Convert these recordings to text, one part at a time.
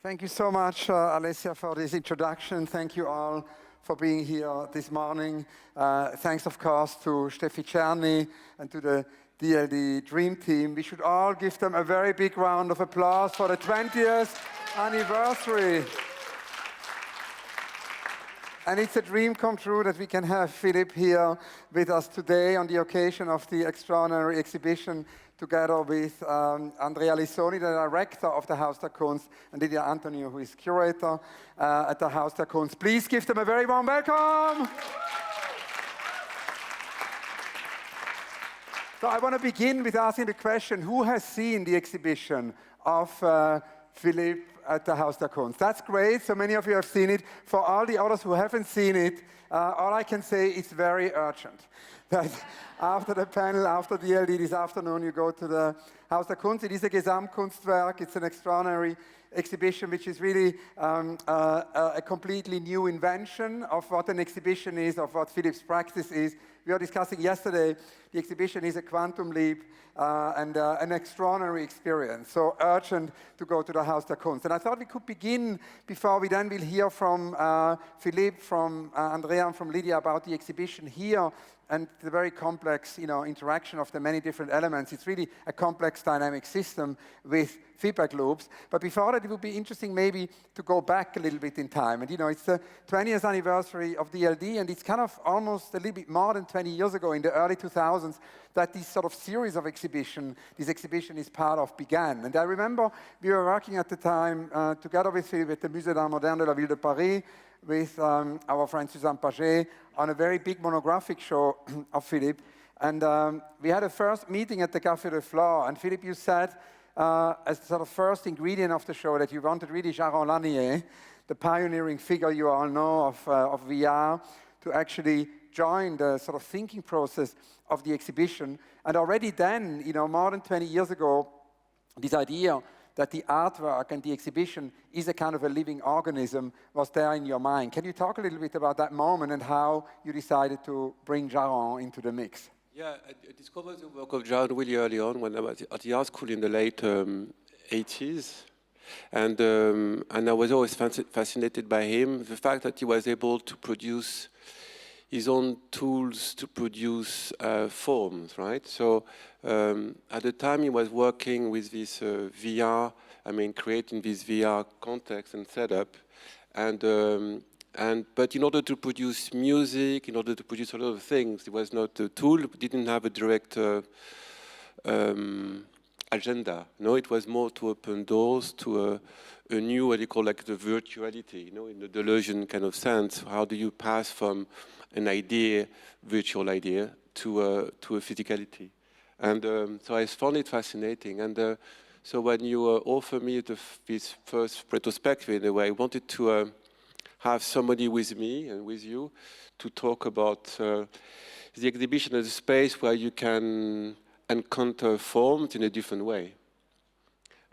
Thank you so much, Alessia, for this introduction. Thank you all for being here this morning. Thanks, of course, to Steffi Czerny and to the DLD Dream Team. We should all give them a very big round of applause for the 20th anniversary. And it's a dream come true that we can have Philippe here with us today on the occasion of the extraordinary exhibition, together with Andrea Lissoni, the director of the Haus der Kunst, and Lydia, Antoniou, who is curator at the Haus der Kunst. Please give them a very warm welcome. So I want to begin with asking the question, who has seen the exhibition of Philippe at the Haus der Kunst? That's great, so many of you have seen it. For all the others who haven't seen it, all I can say is very urgent. That after the panel, after DLD this afternoon, you go to the Haus der Kunst. It is a Gesamtkunstwerk. It's an extraordinary exhibition, which is really a completely new invention of what an exhibition is, of what Philippe's practice is. We were discussing yesterday, the exhibition is a quantum leap and an extraordinary experience. So urgent to go to the Haus der Kunst. And I thought we could begin before we then will hear from Philippe, from Andrea, and from Lydia about the exhibition here and the very complex, interaction of the many different elements. It's really a complex dynamic system with feedback loops. But before that, it would be interesting maybe to go back a little bit in time. And it's the 20th anniversary of DLD, and it's kind of almost a little bit more than 20 years ago, in the early 2000s, that this sort of series of this exhibition is part of, began. And I remember we were working at the time together with Philippe at the Musée d'Art Moderne de la Ville de Paris, with our friend Suzanne Paget, on a very big monographic show of Philippe. And we had a first meeting at the Café de Flore, and Philippe, you said, as sort of first ingredient of the show, that you wanted really Jaron Lanier, the pioneering figure you all know of VR, to actually join the sort of thinking process of the exhibition. And already then, more than 20 years ago, this idea that the artwork and the exhibition is a kind of a living organism was there in your mind. Can you talk a little bit about that moment and how you decided to bring Jaron into the mix? Yeah, I discovered the work of Jaron really early on when I was at the art school in the late 80s. And I was always fascinated by him, the fact that he was able to produce his own tools to produce forms, right? So at the time he was working with this VR, creating this VR context and setup. But in order to produce music, in order to produce a lot of things, it was not a tool, didn't have a direct agenda. No, it was more to open doors to a new, what you call like the virtuality, in the delusion kind of sense. How do you pass from an idea, virtual idea, to a physicality? And so I found it fascinating. And so when you offer me this first retrospective, in a way, I wanted to have somebody with me and with you to talk about the exhibition as a space where you can encounter forms in a different way.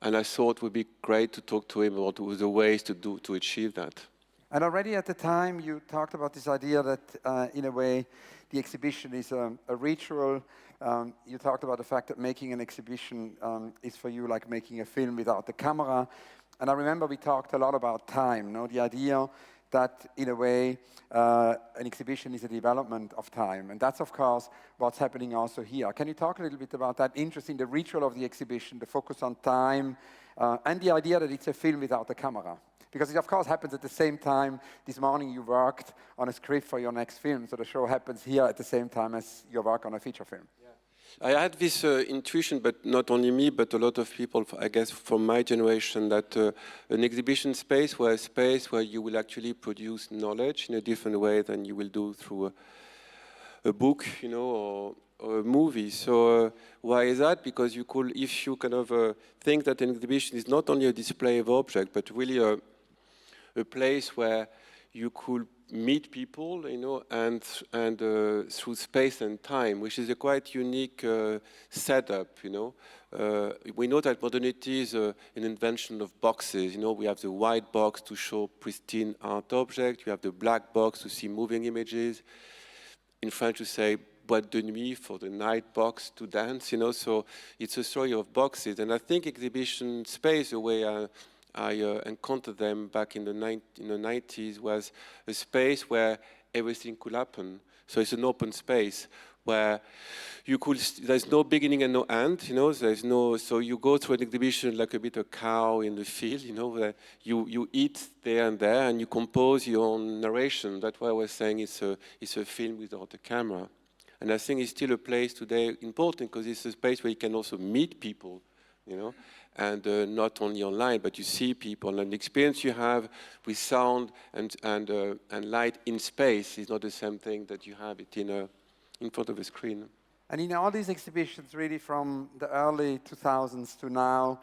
And I thought it would be great to talk to him about the ways to achieve that. And already at the time, you talked about this idea that, in a way, the exhibition is a ritual. You talked about the fact that making an exhibition is for you like making a film without the camera. And I remember we talked a lot about time, the idea that, in a way, an exhibition is a development of time. And that's, of course, what's happening also here. Can you talk a little bit about that interest in the ritual of the exhibition, the focus on time, and the idea that it's a film without the camera? Because it, of course, happens at the same time. This morning you worked on a script for your next film, so the show happens here at the same time as your work on a feature film. I had this intuition, but not only me, but a lot of people, I guess, from my generation, that an exhibition space was a space where you will actually produce knowledge in a different way than you will do through a book, or a movie. So why is that? Because you could, if you kind of think that an exhibition is not only a display of object, but really a place where you could meet people, and through space and time, which is a quite unique setup, We know that modernity is an invention of boxes. We have the white box to show pristine art objects. We have the black box to see moving images. In French, we say boîte de nuit, for the night box to dance, So it's a story of boxes. And I think exhibition space, the way encountered them back in the 90s was a space where everything could happen. So it's an open space where you could, there's no beginning and no end, you know, there's no, so you go through an exhibition like a bit of cow in the field, you know, where you eat there and there and you compose your own narration. That's why I was saying it's a film without a camera. And I think it's still a place today important because it's a space where you can also meet people, you know, and not only online, but you see people, and the experience you have with sound and light in space is not the same thing that you have it in front of a screen. And in all these exhibitions, really from the early 2000s to now,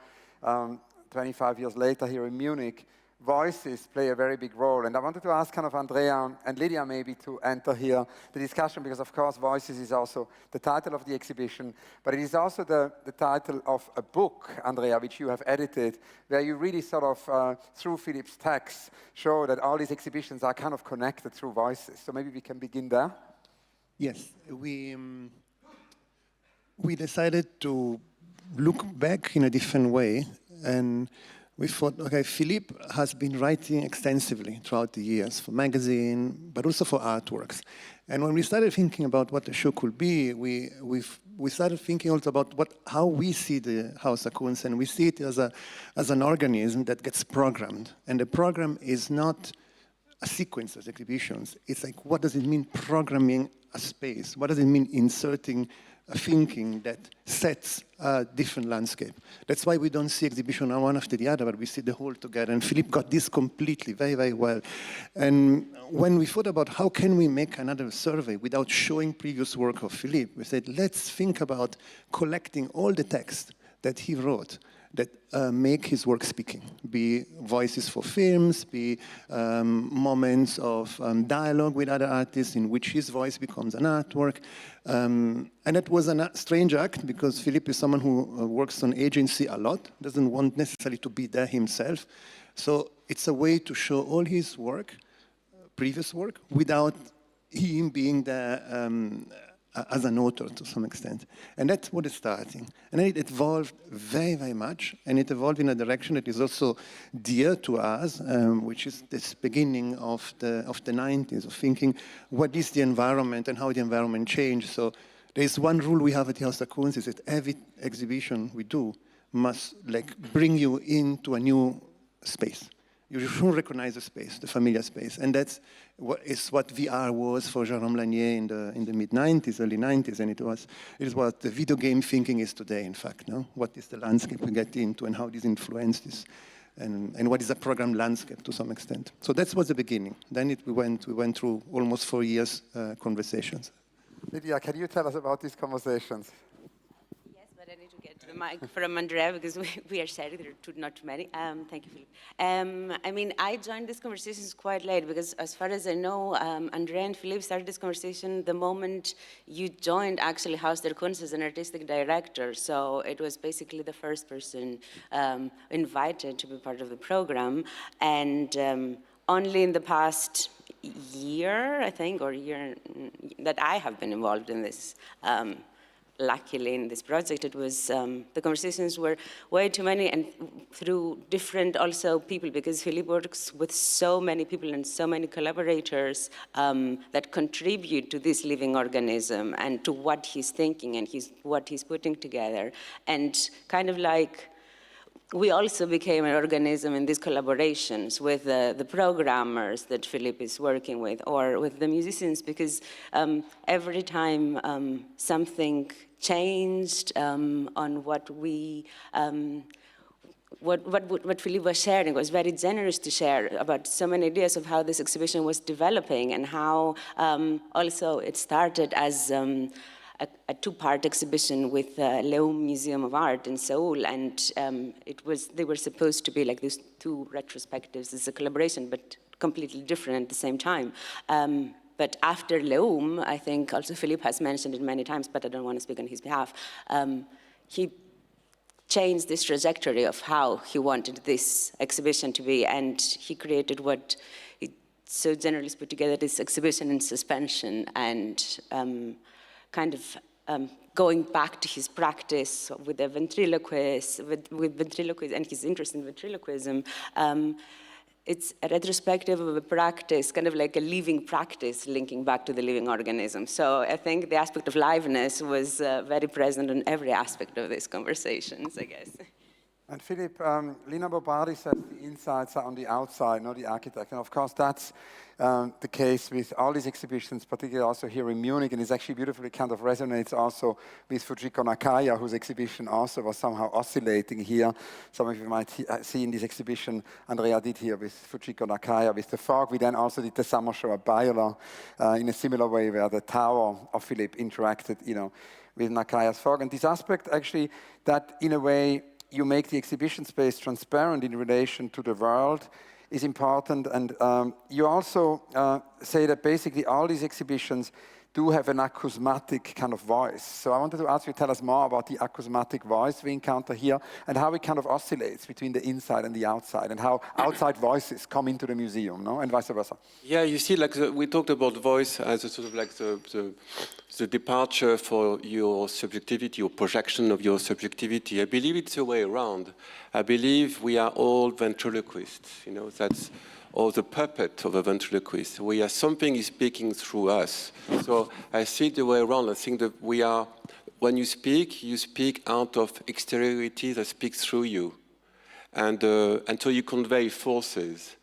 25 years later here in Munich, voices play a very big role. And I wanted to ask kind of Andrea and Lydia maybe to enter here the discussion, because of course voices is also the title of the exhibition, but it is also the title of a book, Andrea, which you have edited, where you really sort of, through Philippe's text, show that all these exhibitions are kind of connected through voices. So maybe we can begin there. Yes, we decided to look back in a different way, and we thought, okay, Philippe has been writing extensively throughout the years for magazine, but also for artworks. And when we started thinking about what the show could be, we started thinking also about how we see the Haus der Kunst, and we see it as an organism that gets programmed. And the program is not a sequence of exhibitions. It's like, what does it mean programming a space? What does it mean inserting a thinking that sets a different landscape? That's why we don't see exhibition one after the other, but we see the whole together. And Philippe got this completely, very, very well. And when we thought about how can we make another survey without showing previous work of Philippe, we said, let's think about collecting all the text that he wrote that make his work speaking, be voices for films, be moments of dialogue with other artists in which his voice becomes an artwork. And it was a strange act because Philippe is someone who works on agency a lot, doesn't want necessarily to be there himself. So it's a way to show all his work, previous work, without him being there as an author to some extent. And that's what it's starting. And then it evolved very, very much, and it evolved in a direction that is also dear to us, which is this beginning of the 90s, of thinking what is the environment and how the environment changed. So there's one rule we have at the Haus der Kunst, is that every exhibition we do must bring you into a new space. You should recognize the space, the familiar space. And that's what VR was for Jérôme Lanier in the mid-90s, early 90s, and it is what the video game thinking is today, in fact. No? What is the landscape we get into and how this influenced this, and what is a program landscape to some extent. So that was the beginning. Then we went through almost 4 years conversations. Lydia, can you tell us about these conversations? I need to get to the mic from Andrea because we are sharing, there are not too many. Thank you, Philippe. I mean, I joined these conversations quite late because as far as I know, Andrea and Philippe started this conversation the moment you joined actually Haus der Kunst as an artistic director. So it was basically the first person invited to be part of the program. And only in the past year, I think, or year that I have been involved in this, luckily in this project, it was, the conversations were way too many and through different also people, because Philippe works with so many people and so many collaborators that contribute to this living organism and to what he's thinking and what he's putting together. And kind of like, we also became an organism in these collaborations with the programmers that Philippe is working with, or with the musicians, because every time something changed on what we, what Philippe was sharing, was very generous to share about so many ideas of how this exhibition was developing and how also it started as a two-part exhibition with Leum Museum of Art in Seoul, and they were supposed to be like these two retrospectives as a collaboration, but completely different at the same time. But after Leum, I think also Philippe has mentioned it many times, but I don't want to speak on his behalf, he changed this trajectory of how he wanted this exhibition to be, and he created what he so generally put together, this exhibition in suspension, and kind of going back to his practice with the ventriloquist, with ventriloquism and his interest in ventriloquism, it's a retrospective of a practice, kind of like a living practice linking back to the living organism. So I think the aspect of liveness was very present in every aspect of these conversations, I guess. And Philippe, Lina Bobardi said the insides are on the outside, not the architect. And of course, that's the case with all these exhibitions, particularly also here in Munich. And it's actually beautifully kind of resonates also with Fujiko Nakaya, whose exhibition also was somehow oscillating here. Some of you might see in this exhibition, Andrea did here with Fujiko Nakaya, with the fog. We then also did the summer show at Bayer in a similar way, where the tower of Philippe interacted, with Nakaya's fog. And this aspect actually, that in a way, you make the exhibition space transparent in relation to the world is important. And you also say that basically all these exhibitions do have an acousmatic kind of voice. So I wanted to ask you to tell us more about the acousmatic voice we encounter here and how it kind of oscillates between the inside and the outside and how outside voices come into the museum, no? And vice versa. Yeah, you see, like we talked about voice as a sort of like the departure for your subjectivity or projection of your subjectivity. I believe it's the way around. I believe we are all ventriloquists, that's or the puppet of a ventriloquist. We are, something is speaking through us. So I see it the way around. I think that we are, when you speak out of exteriority that speaks through you. And so you convey forces,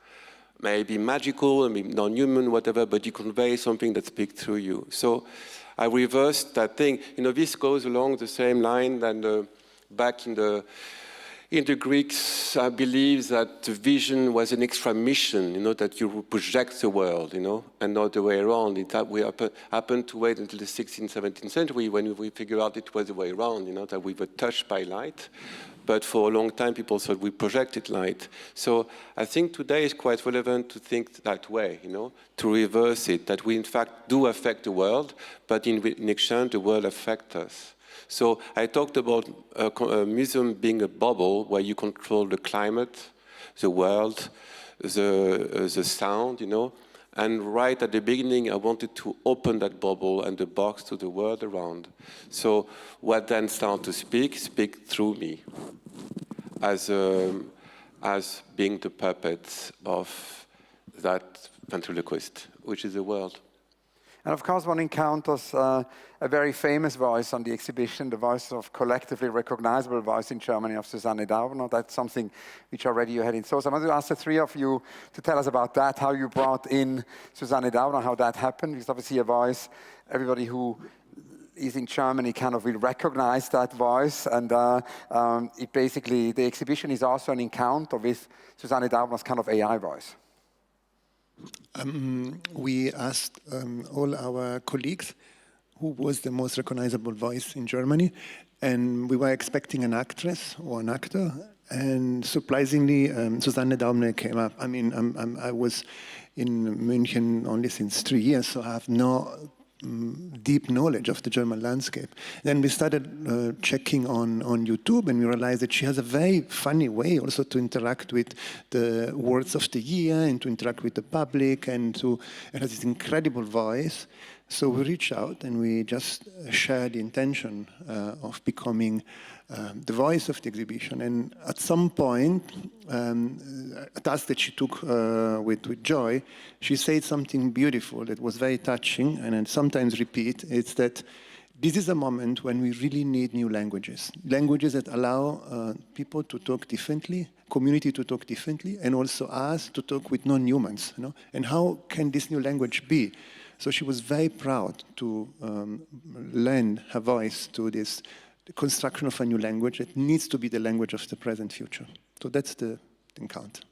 maybe magical, maybe non-human, whatever, but you convey something that speaks through you. So I reversed that thing. This goes along the same line than back in the Greeks, I believe that the vision was an extra mission, that you project the world, and not the way around. We happened to wait until the 16th, 17th century when we figured out it was the way around, that we were touched by light. But for a long time, people thought we projected light. So I think today is quite relevant to think that way, to reverse it, that we in fact do affect the world, but in exchange, the world affects us. So I talked about a museum being a bubble where you control the climate, the world, the sound, And right at the beginning, I wanted to open that bubble and the box to the world around. So what then started to speak through me as being the puppet of that ventriloquist, which is the world. And of course, one encounters a very famous voice on the exhibition, the voice of collectively recognizable voice in Germany of Susanne Daubner. That's something which already you had in source. I want to ask the three of you to tell us about that, how you brought in Susanne Daubner, how that happened. It's obviously a voice, everybody who is in Germany kind of will recognize that voice. And it basically, the exhibition is also an encounter with Susanne Daubner's kind of AI voice. We asked all our colleagues who was the most recognizable voice in Germany, and we were expecting an actress or an actor, and surprisingly, Susanne Daubner came up. I mean, I was in München only since 3 years, so I have no deep knowledge of the German landscape. Then we started checking on YouTube, and we realized that she has a very funny way also to interact with the words of the year and to interact with the public, and has this incredible voice. So we reached out and we just shared the intention of becoming the voice of the exhibition. And at some point, a task that she took with joy, she said something beautiful that was very touching, and I sometimes repeat, it's that this is a moment when we really need new languages. Languages that allow people to talk differently, community to talk differently, and also us to talk with non-humans. And how can this new language be? So she was very proud to lend her voice to this construction of a new language that needs to be the language of the present future. So that's the encounter.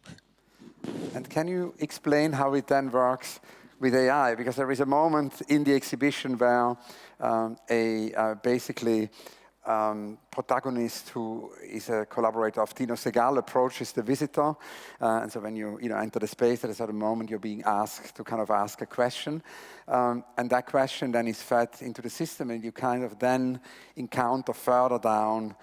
And can you explain how it then works with AI? Because there is a moment in the exhibition where basically protagonist who is a collaborator of Tino Segal approaches the visitor. And so when you enter the space, at a certain moment, you're being asked to kind of ask a question. And that question then is fed into the system, and you kind of then encounter further down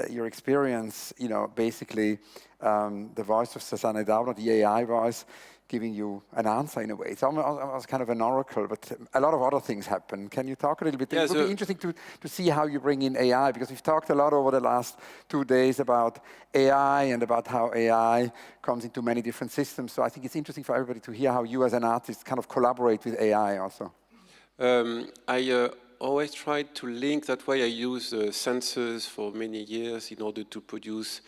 your experience, basically the voice of Susanne Daubner, the AI voice, giving you an answer in a way. It's almost kind of an oracle, but a lot of other things happen. Can you talk a little bit? It would be interesting to see how you bring in AI, because we've talked a lot over the last 2 days about AI and about how AI comes into many different systems. So I think it's interesting for everybody to hear how you as an artist kind of collaborate with AI also. I always tried to link, that way I use sensors for many years in order to produce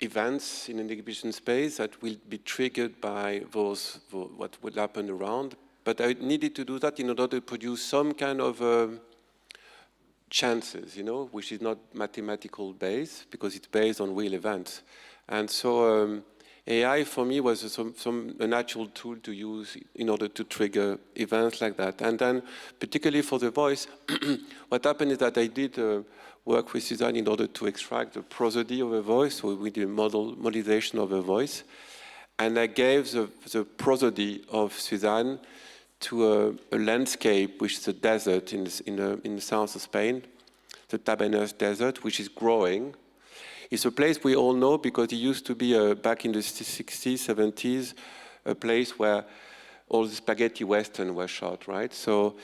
events in an exhibition space that will be triggered by what will happen around. But I needed to do that in order to produce some kind of chances, which is not mathematical based, because it's based on real events. And so AI for me was a natural tool to use in order to trigger events like that. And then particularly for the voice, what happened is that I did work with Suzanne in order to extract the prosody of a voice, so we did modelization of a voice. And I gave the prosody of Suzanne to a landscape, which is a desert in the south of Spain, the Tabernas Desert, which is growing. It's a place we all know because it used to be, back in the 60s, 70s, a place where all the spaghetti western were shot, right? So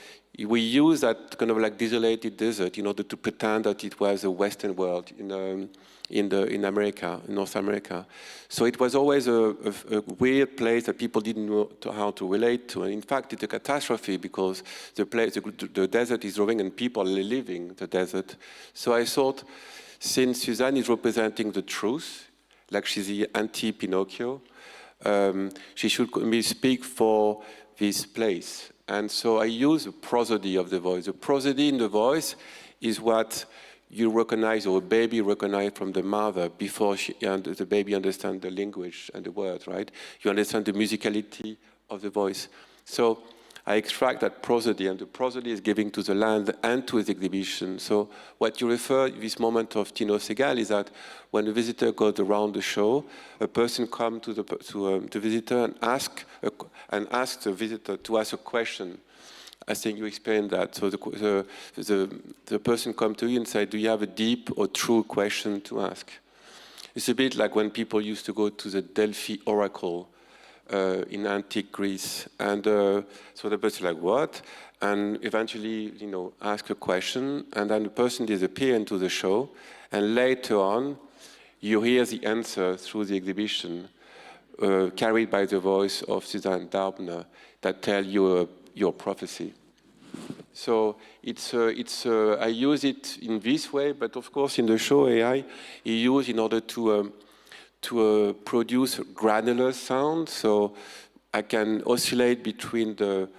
we use that kind of like desolated desert in order to pretend that it was a Western world in America, in North America. So it was always a weird place that people didn't know how to relate to. And in fact, it's a catastrophe because the desert is growing and people are living the desert. So I thought, since Suzanne is representing the truth, like she's the anti-Pinocchio, she should speak for this place. And so I use the prosody of the voice. The prosody in the voice is what you recognize, or a baby recognizes from the mother before the baby understands the language and the words, right? You understand the musicality of the voice. So I extract that prosody, and the prosody is given to the land and to the exhibition. So what you refer this moment of Tino Segal is that when the visitor goes around the show, a person comes to the visitor and asks the visitor to ask a question. I think you explained that. So the person comes to you and says, do you have a deep or true question to ask? It's a bit like when people used to go to the Delphi Oracle in antique Greece. And so the person is like, what? And eventually, ask a question, and then the person disappears into the show, and later on, you hear the answer through the exhibition, carried by the voice of Susanne Daubner, that tell you your prophecy. So I use it in this way, but of course in the show AI, I use in order to produce granular sound, so I can oscillate between the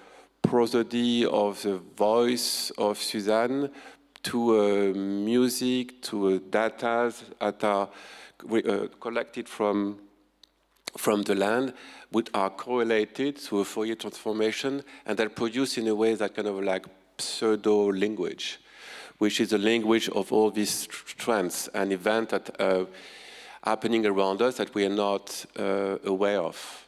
prosody of the voice of Suzanne to music, to data that are collected from the land, which are correlated to a Fourier transformation, and they're produced in a way that kind of like pseudo-language, which is the language of all these trends and events that happening around us that we are not aware of.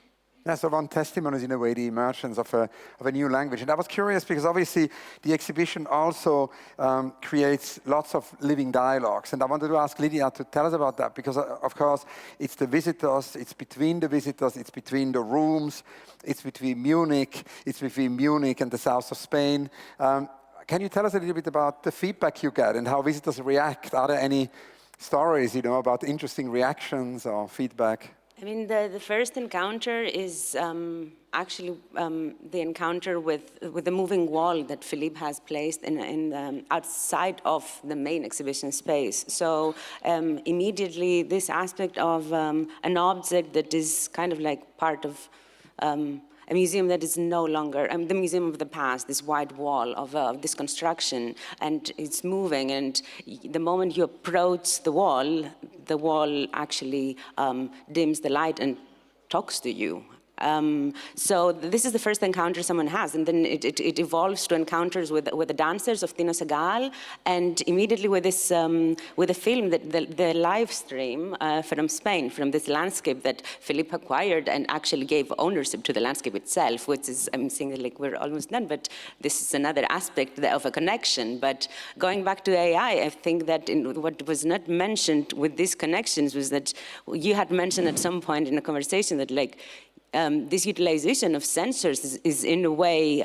Yeah, so one testimony is in a way the emergence of a new language. And I was curious because obviously the exhibition also creates lots of living dialogues. And I wanted to ask Lydia to tell us about that because, of course, it's the visitors, it's between the visitors, it's between the rooms, it's between Munich, it's between Munich and the south of Spain. Can you tell us a little bit about the feedback you get and how visitors react? Are there any stories, about interesting reactions or feedback? I mean, the first encounter is actually the encounter with the moving wall that Philippe has placed in outside of the main exhibition space. So immediately this aspect of an object that is kind of like part of a museum that is no longer, the museum of the past, this white wall of this construction, and it's moving, and the moment you approach the wall actually dims the light and talks to you. So this is the first encounter someone has, and then it evolves to encounters with the dancers of Tino Segal, and immediately with this with the film, the live stream from Spain, from this landscape that Philippe acquired and actually gave ownership to the landscape itself, which is, I'm saying like we're almost done, but this is another aspect of a connection. But going back to AI, I think that what was not mentioned with these connections was that you had mentioned at some point in a conversation that like this utilization of sensors is in a way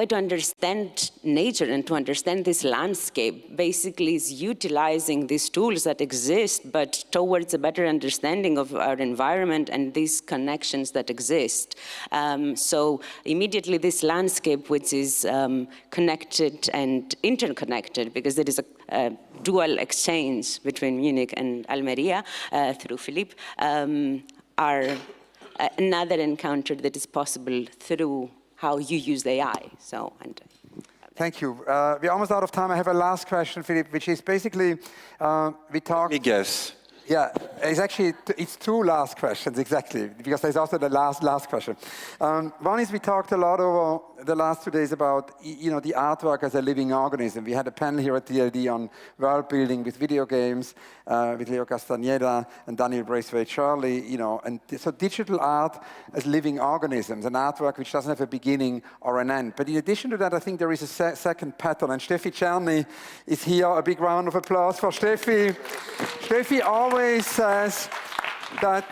to understand nature and to understand this landscape. Basically is utilizing these tools that exist, but towards a better understanding of our environment and these connections that exist. So immediately this landscape, which is connected and interconnected, because there is a dual exchange between Munich and Almeria through Philippe, are another encounter that is possible through how you use the AI. So, thank you. We're almost out of time. I have a last question, Philippe, which is basically, we talked... Let me guess. Yeah, it's two last questions, exactly, because there's also the last question. One is we talked a lot over the last 2 days about, the artwork as a living organism. We had a panel here at DLD on world building with video games, with Leo Castaneda and Daniel Braithwaite-Shirley, and so digital art as living organisms, an artwork which doesn't have a beginning or an end. But in addition to that, I think there is a second pattern, and Steffi Czerny is here. A big round of applause for Steffi. Steffi always says that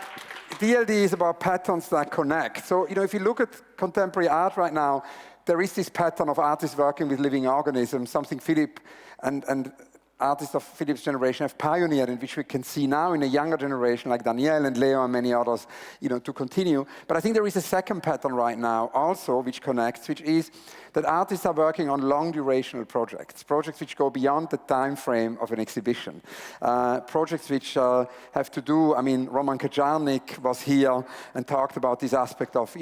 DLD is about patterns that connect. So, if you look at contemporary art right now, there is this pattern of artists working with living organisms, something Philippe and artists of Philippe's generation have pioneered, and which we can see now in a younger generation like Daniel and Leo and many others, to continue. But I think there is a second pattern right now also which connects, which is that artists are working on long durational projects which go beyond the time frame of an exhibition, projects which have to do, Roman Kajarnik was here and talked about this aspect of,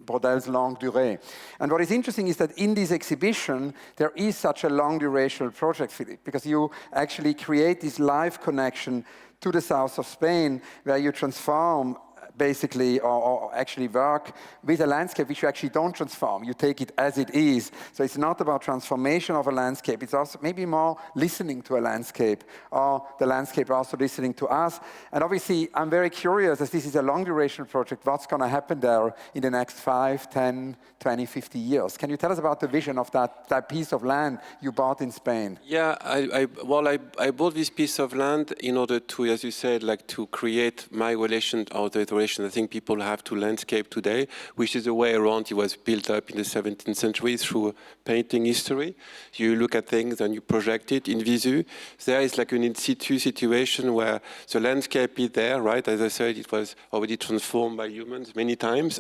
Brodel's longue durée. And what is interesting is that in this exhibition, there is such a long durational project, Philippe, because you actually create this live connection to the south of Spain where you transform basically, or actually work with a landscape which you actually don't transform. You take it as it is. So it's not about transformation of a landscape. It's also maybe more listening to a landscape, or the landscape also listening to us. And obviously, I'm very curious, as this is a long duration project, what's going to happen there in the next 5, 10, 20, 50 years. Can you tell us about the vision of that piece of land you bought in Spain? Yeah, I bought this piece of land in order to, as you said, to create my relation or the relation I think people have to landscape today, which is the way around it was built up in the 17th century through painting history. You look at things and you project it in visu. There is like an in situ situation where the landscape is there, right? As I said, it was already transformed by humans many times.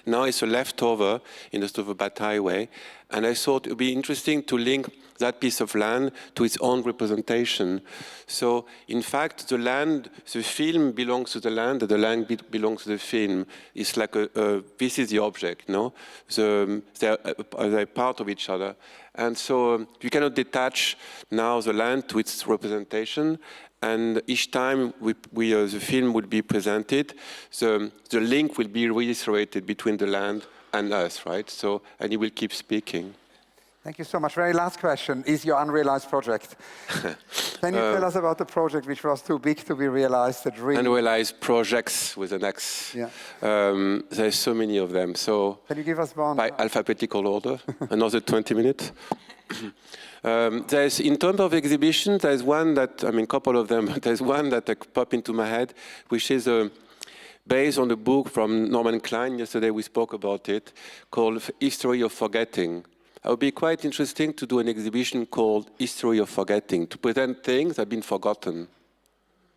Now it's a leftover in a sort of a bataille way. And I thought it would be interesting to link that piece of land to its own representation. So, in fact, the land, the film belongs to the land belongs to the film. It's like this is the object, no? They're part of each other. And so you cannot detach now the land to its representation. And each time the film would be presented, the link will be reiterated between the land and us, right? So, and he will keep speaking. Thank you so much. Very last question is your unrealized project. Can you tell us about the project which was too big to be realized, the dream? Unrealized projects with an X. Yeah. There's so many of them. So can you give us one? By alphabetical order, another 20 minutes. There's, in terms of exhibition, there's one that, couple of them, but there's one that pop into my head, which is based on a book from Norman Klein. Yesterday we spoke about it, called History of Forgetting. It would be quite interesting to do an exhibition called History of Forgetting, to present things that have been forgotten.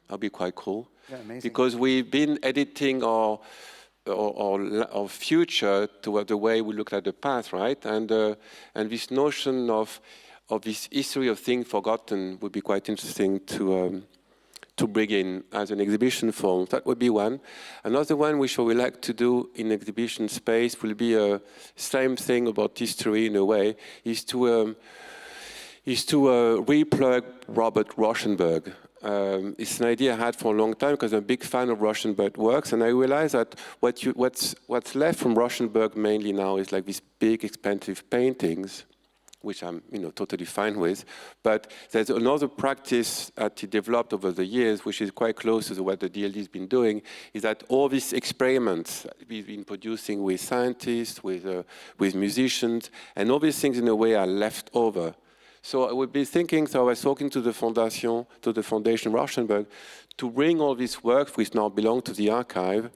That would be quite cool. Yeah, amazing. Because we've been editing our future to the way we look at the past, right? And this notion of this history of things forgotten would be quite interesting to bring in as an exhibition form. That would be one. Another one which I would like to do in exhibition space will be a same thing about history in a way, is to replug Robert Rauschenberg. it's an idea I had for a long time because I'm a big fan of Rauschenberg works, and I realized that what's left from Rauschenberg mainly now is like these big, expensive paintings, which I'm totally fine with. But there's another practice that he developed over the years, which is quite close to what the DLD has been doing, is that all these experiments we've been producing with scientists, with musicians, and all these things in a way are left over. So I would be thinking, so I was talking to the Foundation Rauschenberg, to bring all these works which now belong to the archive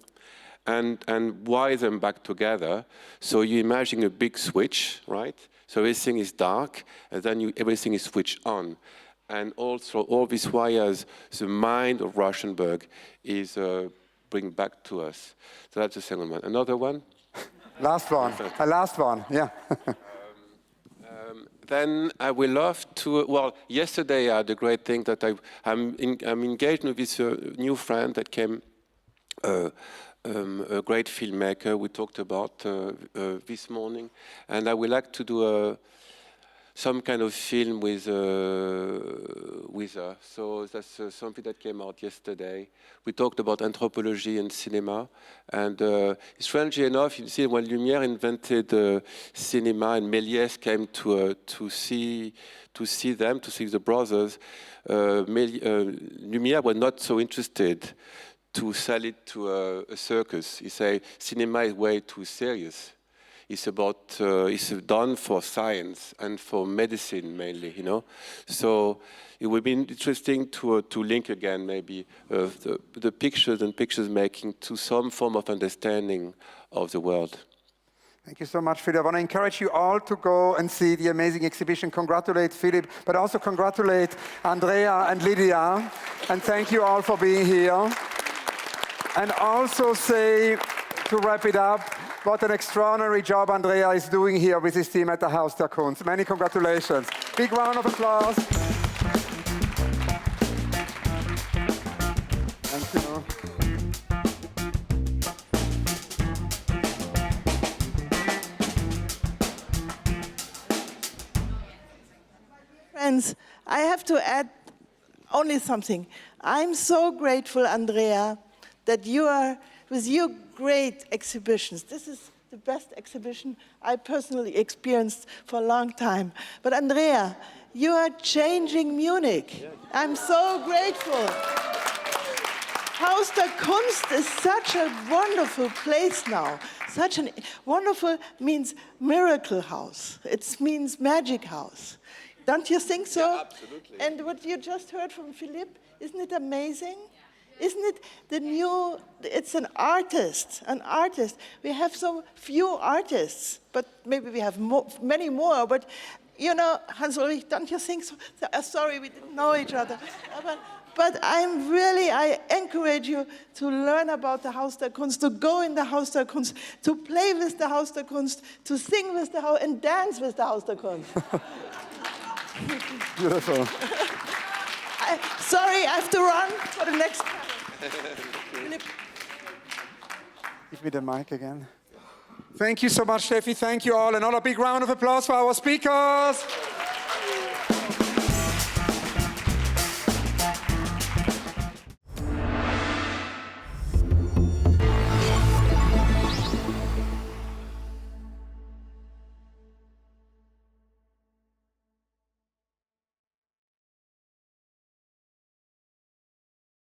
and wire them back together. So you imagine a big switch, right? So everything is dark, and then everything is switched on. And also all these wires, the mind of Rauschenberg is bring back to us. So that's the second one. Another one? Last one, last one, yeah. Then I will love to, well, yesterday I had a great thing that I'm engaged with this new friend that came, a great filmmaker we talked about this morning. And I would like to do some kind of film with her. So that's something that came out yesterday. We talked about anthropology and cinema. And strangely enough, you see, when Lumière invented cinema and Méliès came to see them, to see the brothers, Lumière was not so interested to sell it to a circus. He said, cinema is way too serious. It's about, it's done for science and for medicine mainly, So it would be interesting to link again maybe the pictures and pictures making to some form of understanding of the world. Thank you so much, Philippe. I want to encourage you all to go and see the amazing exhibition. Congratulate Philippe, but also congratulate Andrea and Lydia. And thank you all for being here. And also say, to wrap it up, what an extraordinary job Andrea is doing here with his team at the Haus der Kunst. Many congratulations. Big round of applause. Thank you. Friends, I have to add only something. I'm so grateful, Andrea, that you are, with your great exhibitions. This is the best exhibition I personally experienced for a long time. But Andrea, you are changing Munich. I'm so grateful. Haus der Kunst is such a wonderful place now. Such a wonderful means miracle house. It means magic house. Don't you think so? Yeah, absolutely. And what you just heard from Philippe, isn't it amazing? Isn't it the new, it's an artist. We have so few artists, but maybe we have many more. But, Hans Ulrich, don't you think so? Sorry, we didn't know each other. But I encourage you to learn about the Haus der Kunst, to go in the Haus der Kunst, to play with the Haus der Kunst, to sing with the Haus, and dance with the Haus der Kunst. Beautiful. Sorry, I have to run for the next. Give me the mic again. Thank you so much, Steffi. Thank you all. Another big round of applause for our speakers.